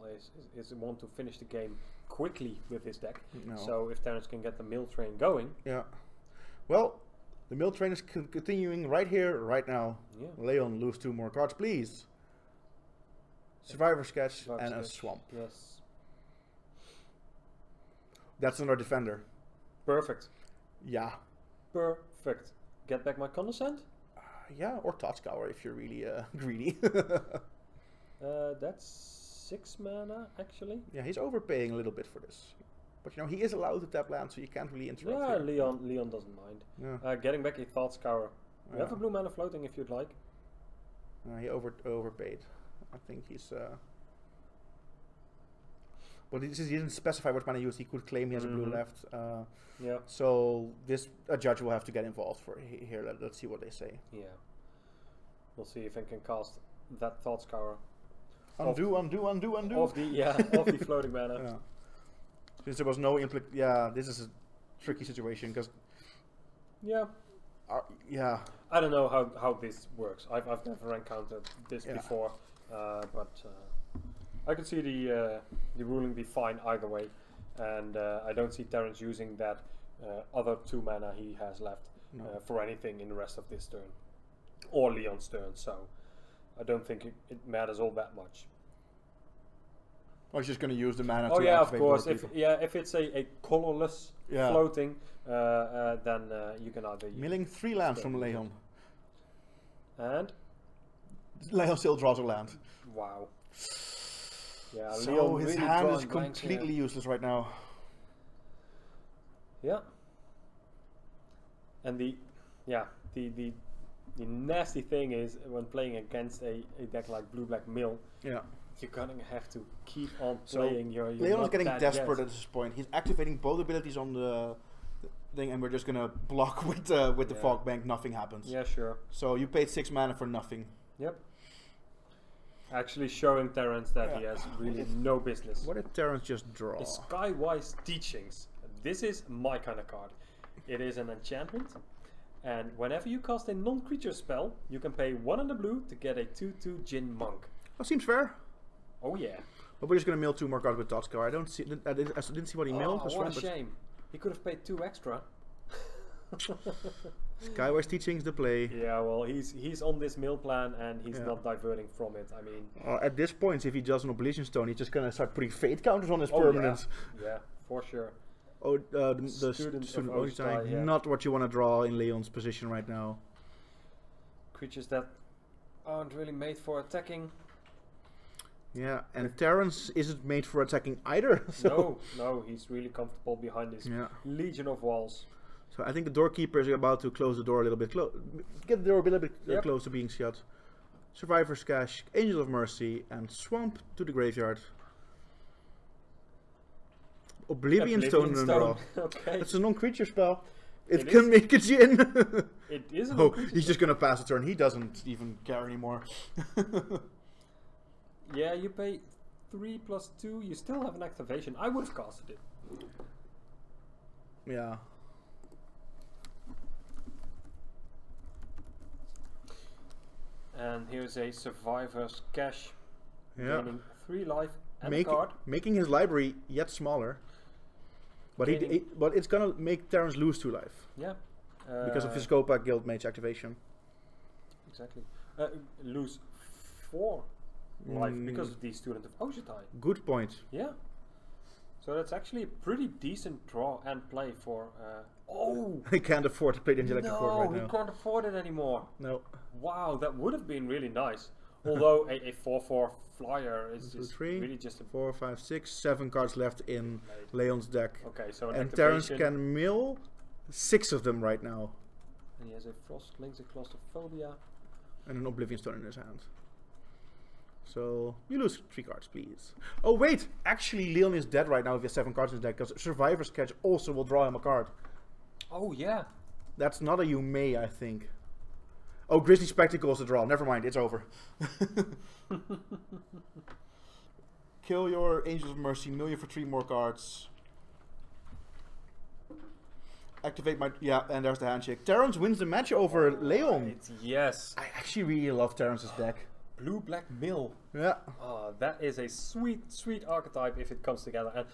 [SPEAKER 1] is want to finish the game quickly with his deck.
[SPEAKER 2] No.
[SPEAKER 1] So if Terrence can get the mill train going,
[SPEAKER 2] Yeah. Well, the mill train is continuing right here, right now.
[SPEAKER 1] yeah.
[SPEAKER 2] Leon, lose 2 more cards, please. Survivor Sketch
[SPEAKER 1] Survivor
[SPEAKER 2] and a
[SPEAKER 1] Sketch.
[SPEAKER 2] Swamp.
[SPEAKER 1] Yes.
[SPEAKER 2] That's another defender.
[SPEAKER 1] Perfect.
[SPEAKER 2] Yeah.
[SPEAKER 1] Perfect. Get back my Condescend?
[SPEAKER 2] Yeah, or Totscour if you're really greedy.
[SPEAKER 1] That's 6 mana, actually.
[SPEAKER 2] Yeah, he's overpaying a little bit for this. But you know, he is allowed to tap land, so you can't really interrupt
[SPEAKER 1] Yeah,
[SPEAKER 2] here.
[SPEAKER 1] Leon doesn't mind.
[SPEAKER 2] Yeah.
[SPEAKER 1] Getting back a Thought Scour. You have
[SPEAKER 2] Yeah.
[SPEAKER 1] a blue mana floating if you'd like.
[SPEAKER 2] He overpaid. I think he's... But since he didn't specify what mana he used, he could claim he has a blue left.
[SPEAKER 1] Yeah.
[SPEAKER 2] So a judge will have to get involved for here. Let's see what they say.
[SPEAKER 1] Yeah. We'll see if I can cast that Thought Scour.
[SPEAKER 2] Undo.
[SPEAKER 1] Of the floating mana.
[SPEAKER 2] Yeah. Since there was no yeah, this is a tricky situation because
[SPEAKER 1] Yeah.
[SPEAKER 2] yeah,
[SPEAKER 1] I don't know how this works. I've never encountered this before, but I can see the ruling be fine either way, and I don't see Terrence using that other 2 mana he has left for anything in the rest of this turn, or Leon's turn. So I don't think it matters all that much.
[SPEAKER 2] I was just going to use the mana.
[SPEAKER 1] Oh
[SPEAKER 2] to
[SPEAKER 1] yeah, of
[SPEAKER 2] activate
[SPEAKER 1] course.
[SPEAKER 2] Doorkeeper.
[SPEAKER 1] If it's a colorless floating, then you can either use
[SPEAKER 2] Milling 3 lands from Leon.
[SPEAKER 1] and
[SPEAKER 2] Leon still draws a land.
[SPEAKER 1] wow. Yeah,
[SPEAKER 2] So
[SPEAKER 1] Leon
[SPEAKER 2] his
[SPEAKER 1] really
[SPEAKER 2] hand is
[SPEAKER 1] drawing blanks here.
[SPEAKER 2] completely useless right now.
[SPEAKER 1] Yeah. And the nasty thing is when playing against a deck like Blue-Black Mill,
[SPEAKER 2] Yeah.
[SPEAKER 1] you're gonna have to keep on
[SPEAKER 2] So
[SPEAKER 1] playing your
[SPEAKER 2] Leon is
[SPEAKER 1] not
[SPEAKER 2] getting
[SPEAKER 1] that
[SPEAKER 2] desperate
[SPEAKER 1] yet.
[SPEAKER 2] at this point. He's activating both abilities on the thing, and we're just gonna block with the Fog Bank. Nothing happens.
[SPEAKER 1] Yeah, sure.
[SPEAKER 2] So you paid 6 mana for nothing.
[SPEAKER 1] Yep. Actually showing Terrence that he has really no business.
[SPEAKER 2] What did Terrence just draw?
[SPEAKER 1] Is Skywise Teachings. This is my kind of card. It is an enchantment, and whenever you cast a non-creature spell, you can pay 1 in the blue to get a 2/2 Jin Monk.
[SPEAKER 2] That seems fair.
[SPEAKER 1] Oh yeah.
[SPEAKER 2] But we're just gonna mill 2 more cards with Totscour. I didn't see what he milled.
[SPEAKER 1] Oh, what a shame. He could have paid 2 extra.
[SPEAKER 2] Skywise Teachings the play.
[SPEAKER 1] Yeah, well, he's on this mill plan and he's not diverting from it. I mean,
[SPEAKER 2] At this point, if he does an Oblivion Stone, he's just gonna start putting fate counters on his
[SPEAKER 1] oh,
[SPEAKER 2] permanents.
[SPEAKER 1] yeah, for sure.
[SPEAKER 2] Oh, the
[SPEAKER 1] Student
[SPEAKER 2] student
[SPEAKER 1] of
[SPEAKER 2] Ojitai,
[SPEAKER 1] Ojitai, yeah.
[SPEAKER 2] not what you want to draw in Leon's position right now.
[SPEAKER 1] Creatures that aren't really made for attacking.
[SPEAKER 2] Yeah, and Terrence isn't made for attacking either. So.
[SPEAKER 1] No, he's really comfortable behind his
[SPEAKER 2] Yeah.
[SPEAKER 1] legion of walls.
[SPEAKER 2] So I think the doorkeeper is about to close the door a little bit, get the door a little bit close to being shut. Survivor's Cache, Angel of Mercy, and Swamp to the graveyard. Oblivion Stone in the draw.
[SPEAKER 1] Okay.
[SPEAKER 2] That's a non-creature spell. It
[SPEAKER 1] It
[SPEAKER 2] can
[SPEAKER 1] is.
[SPEAKER 2] make a Djinn.
[SPEAKER 1] It is a
[SPEAKER 2] Oh,
[SPEAKER 1] non-creature
[SPEAKER 2] he's just
[SPEAKER 1] spell.
[SPEAKER 2] gonna pass the turn. He doesn't even care anymore.
[SPEAKER 1] Yeah, you pay 3+2. You still have an activation. I would have casted it.
[SPEAKER 2] Yeah.
[SPEAKER 1] And here's a Survivor's Cache.
[SPEAKER 2] Yeah.
[SPEAKER 1] Gaining 3 life and a card.
[SPEAKER 2] Making his library yet smaller. But but it's gonna make Terrence lose 2 life.
[SPEAKER 1] Yeah.
[SPEAKER 2] Because of his Copa Guild Mage activation.
[SPEAKER 1] Exactly. Lose 4 life because of the Student of Ojitai.
[SPEAKER 2] Good point.
[SPEAKER 1] Yeah. So that's actually a pretty decent draw and play for... oh!
[SPEAKER 2] He can't afford to play the Angelic Accord right
[SPEAKER 1] No,
[SPEAKER 2] now.
[SPEAKER 1] he can't afford it anymore.
[SPEAKER 2] No.
[SPEAKER 1] Wow, that would have been really nice. Although a 4/4 flyer is
[SPEAKER 2] 1, 2,
[SPEAKER 1] just
[SPEAKER 2] 3,
[SPEAKER 1] really just a...
[SPEAKER 2] 4, 5, 6, 7 cards left in Leon's deck.
[SPEAKER 1] Okay, so an
[SPEAKER 2] And Terrence
[SPEAKER 1] activation.
[SPEAKER 2] can mill 6 of them right now.
[SPEAKER 1] And he has a Frost, Links, a Claustrophobia.
[SPEAKER 2] And an Oblivion Stone in his hand. So you lose 3 cards, please. Oh wait, actually Leon is dead right now if he has 7 cards in his deck, because Survivor's Catch also will draw him a card.
[SPEAKER 1] Oh yeah.
[SPEAKER 2] That's not a you may, I think. Oh, Grizzly Spectacle is the draw. Never mind, it's over. Kill your Angels of Mercy, mill you for 3 more cards. Activate my... Yeah, and there's the handshake. Terrence wins the match over Leon.
[SPEAKER 1] Right, yes.
[SPEAKER 2] I actually really love Terrence's deck.
[SPEAKER 1] Blue Black Mill.
[SPEAKER 2] Yeah.
[SPEAKER 1] That is a sweet, sweet archetype if it comes together. And